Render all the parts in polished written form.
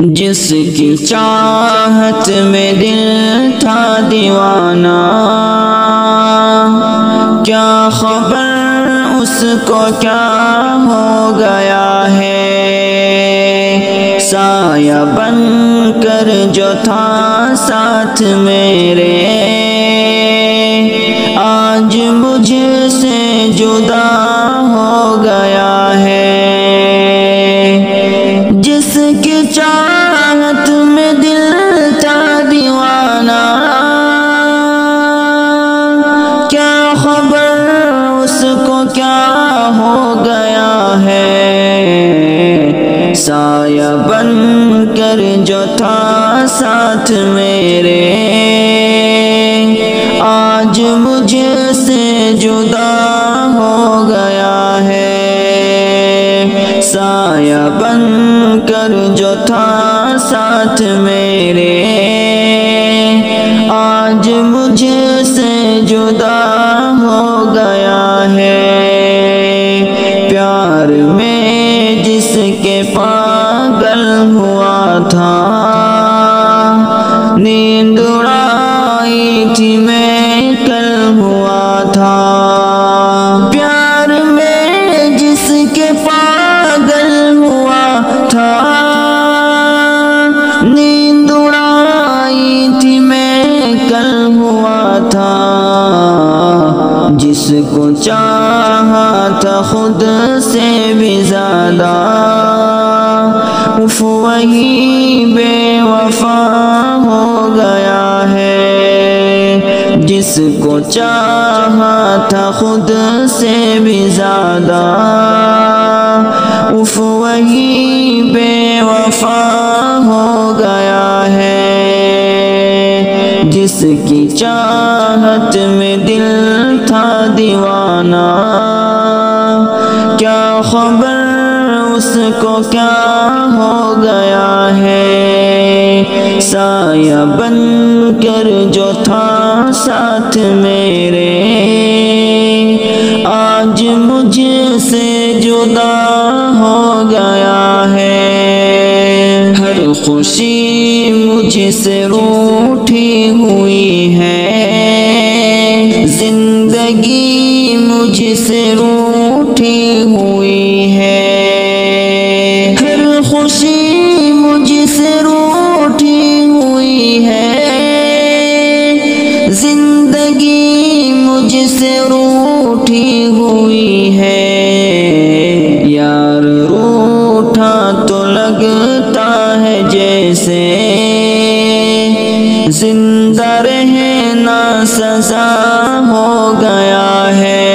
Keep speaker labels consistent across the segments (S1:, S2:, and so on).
S1: جس کی چاہت میں دل تھا دیوانہ، کیا خبر اس کو کیا ہو گیا ہے۔ سایہ بن کر جو تھا ساتھ میرے، آج مجھ سے جدا ہو گیا ہے۔ جس کی چاہت میں دل تھا دیوانہ، کیا خبر اس کو کیا ہو گیا ہے۔ سایہ بن کر جو تھا ساتھ میرے، آج مجھ سے جدا ہو گیا ہے۔ سایہ بن کر جو تھا ساتھ میرے، آج مجھ سے جدا ہو گیا ہے۔ پیار میں جس کے پاگل ہوا تھا، نیند اڑائی تھی میں کل ہوا تھا۔ پیار میں جس کے پاگل ہوا تھا، نیند اڑائی تھی میں کل ہوا تھا۔ جس کو چاہا تھا خود سے بھی زیادہ، اف وہی بے وفا ہو گیا ہے۔ جس کو چاہا تھا خود سے بھی زیادہ، اف وہی بے وفا ہو گیا ہے۔ جس کی چاہت میں دل تھا دیوانہ، کیا خبر اس کو کیا ہو گیا ہے۔ سایہ بن کر جو تھا ساتھ میرے، آج مجھ سے جدا ہو گیا ہے۔ ہر خوشی مجھ سے روٹھی ہوئی ہے، زندگی مجھ سے روٹھی ہوئی ہے۔ ہر خوشی مجھ سے روٹھی ہوئی ہے، زندگی مجھ سے روٹھی ہوئی ہے۔ یار روٹھا تو لگتا ہے جیسے زندہ رہنا سزا ہو گیا ہے۔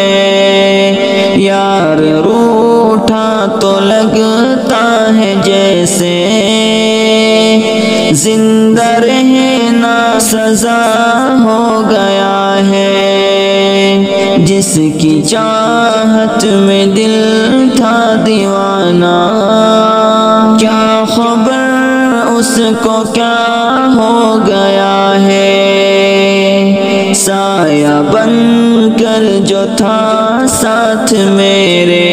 S1: یار روٹھا تو لگتا ہے جیسے زندہ رہنا سزا ہو گیا ہے۔ جس کی چاہت میں دل تھا دیوانہ، کیا خبر اس کو کیا ہو گیا ہے۔ سایہ بن کر جو تھا ساتھ میرے،